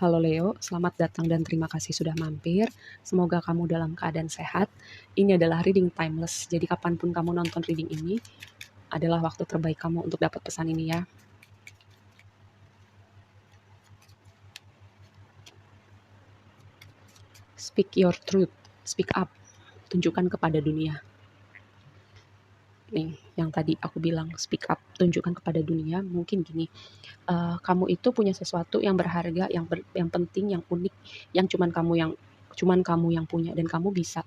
Halo Leo, selamat datang dan terima kasih sudah mampir. Semoga kamu dalam keadaan sehat. Ini adalah reading timeless, jadi kapanpun kamu nonton reading ini adalah waktu terbaik kamu untuk dapat pesan ini ya. Speak your truth, speak up, tunjukkan kepada dunia. Nih, yang tadi aku bilang speak up, tunjukkan kepada dunia. Mungkin gini, kamu itu punya sesuatu yang berharga, yang penting, yang unik, yang cuman kamu yang punya dan kamu bisa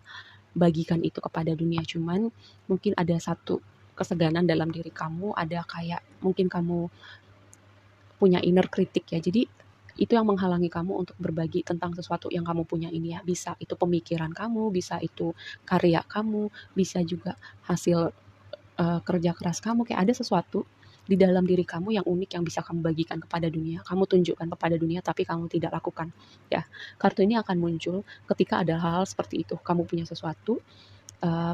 bagikan itu kepada dunia. Cuman mungkin ada satu keseganan dalam diri kamu, ada kayak mungkin kamu punya inner kritik ya. Jadi itu yang menghalangi kamu untuk berbagi tentang sesuatu yang kamu punya ini ya. Bisa itu pemikiran kamu, bisa itu karya kamu, bisa juga hasil kerja keras kamu. Kayak ada sesuatu di dalam diri kamu yang unik yang bisa kamu bagikan kepada dunia, kamu tunjukkan kepada dunia tapi kamu tidak lakukan ya. Kartu ini akan muncul ketika ada hal-hal seperti itu, kamu punya sesuatu,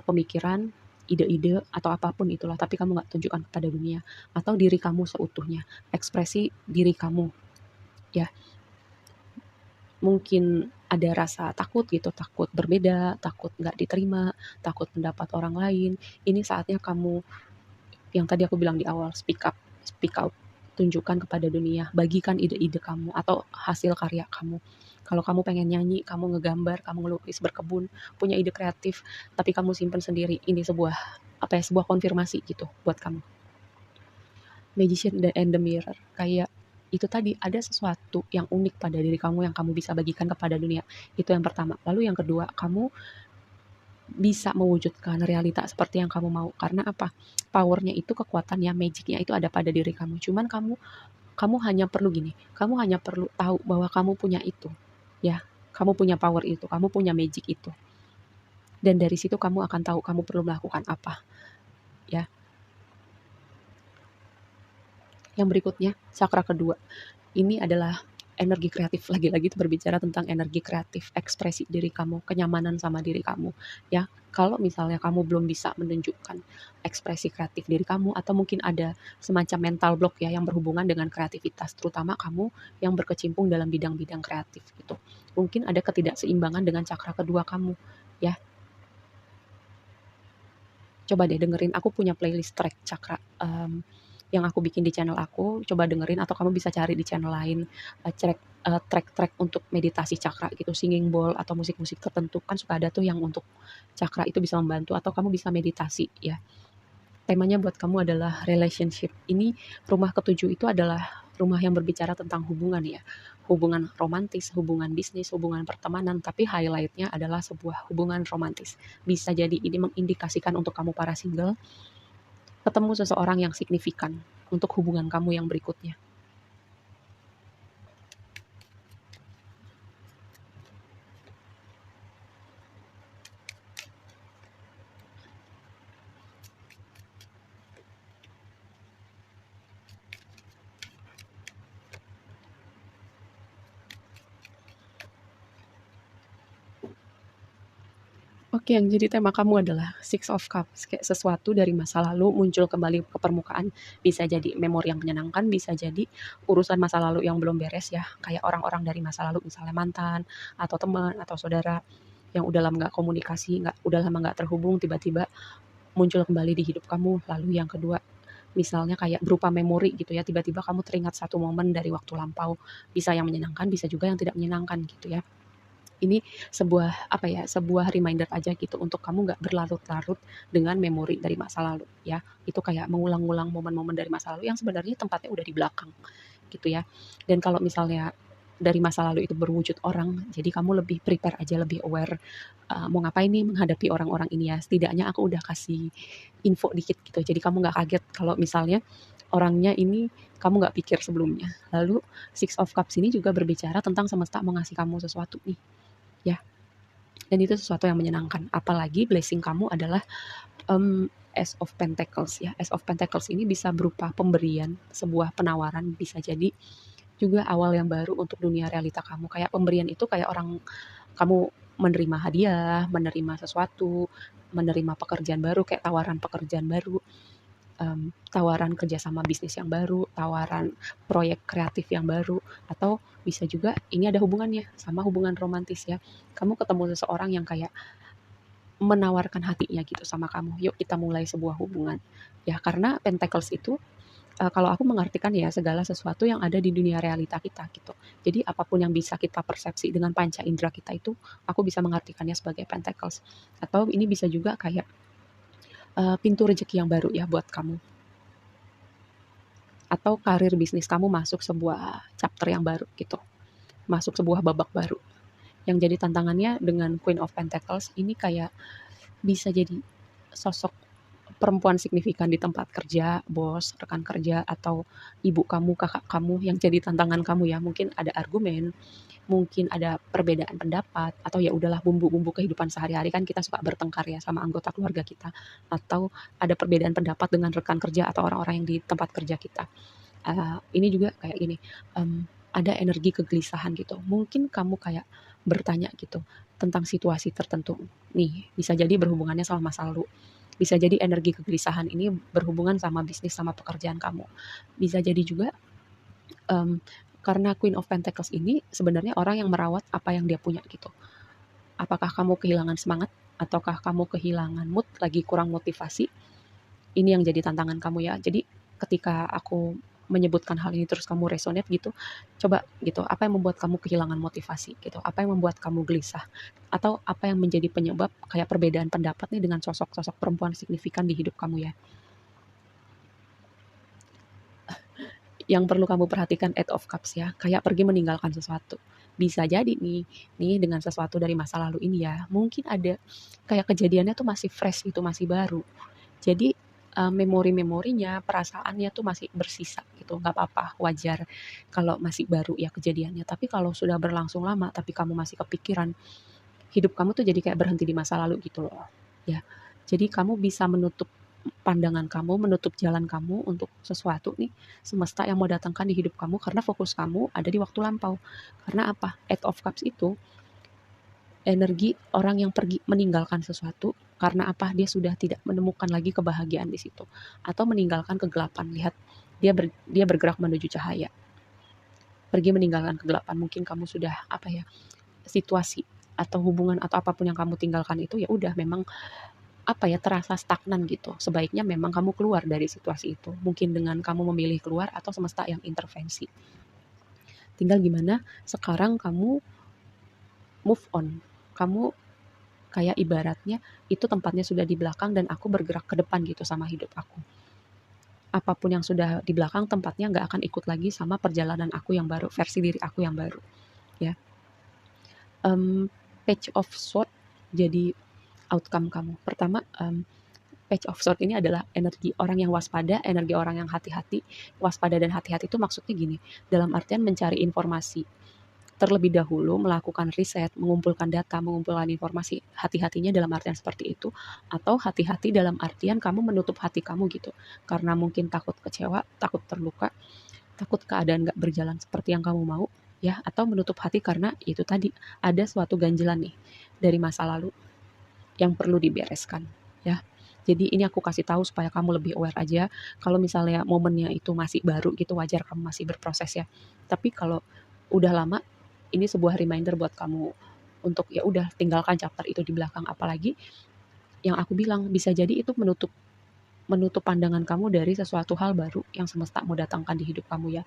pemikiran, ide-ide atau apapun itulah, tapi kamu nggak tunjukkan kepada dunia atau diri kamu seutuhnya, ekspresi diri kamu ya. Mungkin ada rasa takut gitu, takut berbeda, takut nggak diterima, takut pendapat orang lain. Ini saatnya kamu, yang tadi aku bilang di awal, speak out, tunjukkan kepada dunia, bagikan ide-ide kamu atau hasil karya kamu. Kalau kamu pengen nyanyi, kamu ngegambar, kamu ngelukis, berkebun, punya ide kreatif, tapi kamu simpen sendiri, ini sebuah apa ya, sebuah konfirmasi gitu buat kamu. Magician and the Mirror, kayak itu tadi ada sesuatu yang unik pada diri kamu yang kamu bisa bagikan kepada dunia. Itu yang pertama. Lalu yang kedua, kamu bisa mewujudkan realita seperti yang kamu mau. Karena apa? Powernya itu, kekuatannya, magicnya itu ada pada diri kamu. Cuman kamu hanya perlu gini, kamu hanya perlu tahu bahwa kamu punya itu. Ya, kamu punya power itu, kamu punya magic itu. Dan dari situ kamu akan tahu kamu perlu melakukan apa. Ya, yang berikutnya, chakra kedua. Ini adalah energi kreatif, lagi-lagi itu berbicara tentang energi kreatif, ekspresi diri kamu, kenyamanan sama diri kamu ya. Kalau misalnya kamu belum bisa menunjukkan ekspresi kreatif diri kamu, atau mungkin ada semacam mental block ya yang berhubungan dengan kreativitas, terutama kamu yang berkecimpung dalam bidang-bidang kreatif gitu, mungkin ada ketidakseimbangan dengan cakra kedua kamu ya. Coba deh dengerin, aku punya playlist track cakra, yang aku bikin di channel aku, coba dengerin atau kamu bisa cari di channel lain, track-track untuk meditasi cakra gitu, singing bowl atau musik-musik tertentu, kan suka ada tuh yang untuk cakra, itu bisa membantu atau kamu bisa meditasi ya. Temanya buat kamu adalah relationship. Ini rumah ketujuh itu adalah rumah yang berbicara tentang hubungan ya. Hubungan romantis, hubungan bisnis, hubungan pertemanan, tapi highlightnya adalah sebuah hubungan romantis. Bisa jadi ini mengindikasikan untuk kamu para single, ketemu seseorang yang signifikan untuk hubungan kamu yang berikutnya. Oke, yang jadi tema kamu adalah Six of Cups, kayak sesuatu dari masa lalu muncul kembali ke permukaan. Bisa jadi memori yang menyenangkan, bisa jadi urusan masa lalu yang belum beres ya, kayak orang-orang dari masa lalu, misalnya mantan, atau teman, atau saudara, yang udah lama nggak komunikasi, udah lama nggak terhubung, tiba-tiba muncul kembali di hidup kamu. Lalu yang kedua, misalnya kayak berupa memori gitu ya, tiba-tiba kamu teringat satu momen dari waktu lampau, bisa yang menyenangkan, bisa juga yang tidak menyenangkan gitu ya. Ini sebuah apa ya, sebuah reminder aja gitu untuk kamu nggak berlarut-larut dengan memori dari masa lalu ya. Itu kayak mengulang-ulang momen-momen dari masa lalu yang sebenarnya tempatnya udah di belakang gitu ya. Dan kalau misalnya dari masa lalu itu berwujud orang, jadi kamu lebih prepare aja, lebih aware, mau ngapain nih menghadapi orang-orang ini ya. Setidaknya aku udah kasih info dikit gitu, jadi kamu nggak kaget kalau misalnya orangnya ini kamu nggak pikir sebelumnya. Lalu Six of Cups ini juga berbicara tentang semesta mau ngasih kamu sesuatu nih ya, dan itu sesuatu yang menyenangkan. Apalagi blessing kamu adalah Ace of Pentacles ya. Ace of Pentacles ini bisa berupa pemberian, sebuah penawaran, bisa jadi juga awal yang baru untuk dunia realita kamu. Kayak pemberian itu kayak orang, kamu menerima hadiah, menerima sesuatu, menerima pekerjaan baru, kayak tawaran pekerjaan baru. tawaran kerjasama bisnis yang baru, tawaran proyek kreatif yang baru, atau bisa juga ini ada hubungannya sama hubungan romantis ya. Kamu ketemu seseorang yang kayak menawarkan hatinya gitu sama kamu, yuk kita mulai sebuah hubungan. Ya karena Pentacles itu kalau aku mengartikan ya segala sesuatu yang ada di dunia realita kita gitu. Jadi apapun yang bisa kita persepsi dengan panca indera kita itu, aku bisa mengartikannya sebagai Pentacles. Atau ini bisa juga kayak pintu rezeki yang baru ya buat kamu. Atau karir bisnis kamu masuk sebuah chapter yang baru gitu. Masuk sebuah babak baru. Yang jadi tantangannya dengan Queen of Pentacles ini kayak bisa jadi sosok perempuan signifikan di tempat kerja, bos, rekan kerja, atau ibu kamu, kakak kamu yang jadi tantangan kamu ya. Mungkin ada argumen, mungkin ada perbedaan pendapat, atau ya udahlah bumbu-bumbu kehidupan sehari-hari kan kita suka bertengkar ya sama anggota keluarga kita, atau ada perbedaan pendapat dengan rekan kerja atau orang-orang yang di tempat kerja kita. Ini juga kayak gini, ada energi kegelisahan gitu. Mungkin kamu kayak bertanya gitu tentang situasi tertentu. Nih, bisa jadi berhubungannya sama masa lalu. Bisa jadi energi kegelisahan ini berhubungan sama bisnis sama pekerjaan kamu. Bisa jadi juga um, karena Queen of Pentacles ini sebenarnya orang yang merawat apa yang dia punya gitu. Apakah kamu kehilangan semangat ataukah kamu kehilangan mood, lagi kurang motivasi? Ini yang jadi tantangan kamu ya. Jadi ketika aku menyebutkan hal ini terus kamu resonate gitu, coba gitu, apa yang membuat kamu kehilangan motivasi gitu, apa yang membuat kamu gelisah, atau apa yang menjadi penyebab kayak perbedaan pendapat nih dengan sosok-sosok perempuan signifikan di hidup kamu ya. Yang perlu kamu perhatikan Eight of Cups ya, kayak pergi meninggalkan sesuatu. Bisa jadi nih dengan sesuatu dari masa lalu ini ya, mungkin ada kayak kejadiannya tuh masih fresh gitu, masih baru. Jadi memori-memorinya, perasaannya tuh masih bersisa gitu, nggak apa-apa, wajar kalau masih baru ya kejadiannya. Tapi kalau sudah berlangsung lama, tapi kamu masih kepikiran, hidup kamu tuh jadi kayak berhenti di masa lalu gitu loh. Ya, jadi kamu bisa menutup pandangan kamu, menutup jalan kamu untuk sesuatu nih semesta yang mau datangkan di hidup kamu karena fokus kamu ada di waktu lampau. Karena apa? Eight of Cups itu energi orang yang pergi meninggalkan sesuatu karena apa dia sudah tidak menemukan lagi kebahagiaan di situ atau meninggalkan kegelapan. Lihat dia bergerak menuju cahaya, pergi meninggalkan kegelapan. Mungkin kamu sudah apa ya, situasi atau hubungan atau apapun yang kamu tinggalkan itu ya udah memang apa ya, terasa stagnan gitu. Sebaiknya memang kamu keluar dari situasi itu, mungkin dengan kamu memilih keluar atau semesta yang intervensi. Tinggal gimana sekarang kamu move on, kamu kayak ibaratnya itu tempatnya sudah di belakang dan aku bergerak ke depan gitu sama hidup aku. Apapun yang sudah di belakang tempatnya nggak akan ikut lagi sama perjalanan aku yang baru, versi diri aku yang baru ya. Page of Sword jadi outcome kamu. Pertama, Page of Sword ini adalah energi orang yang waspada, energi orang yang hati-hati. Waspada dan hati-hati itu maksudnya gini, dalam artian mencari informasi terlebih dahulu, melakukan riset, mengumpulkan data, mengumpulkan informasi. Hati-hatinya dalam artian seperti itu, atau hati-hati dalam artian kamu menutup hati kamu gitu, karena mungkin takut kecewa, takut terluka, takut keadaan gak berjalan seperti yang kamu mau, ya, atau menutup hati karena itu tadi ada suatu ganjelan nih dari masa lalu yang perlu dibereskan, ya. Jadi ini aku kasih tahu supaya kamu lebih aware aja. Kalau misalnya momennya itu masih baru gitu, wajar kamu masih berproses ya. Tapi kalau udah lama, ini sebuah reminder buat kamu untuk ya udah tinggalkan chapter itu di belakang. Apalagi yang aku bilang bisa jadi itu menutup menutup pandangan kamu dari sesuatu hal baru yang semesta mau datangkan di hidup kamu ya.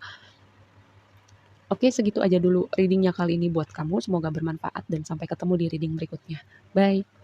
Oke, segitu aja dulu readingnya kali ini buat kamu. Semoga bermanfaat dan sampai ketemu di reading berikutnya. Bye.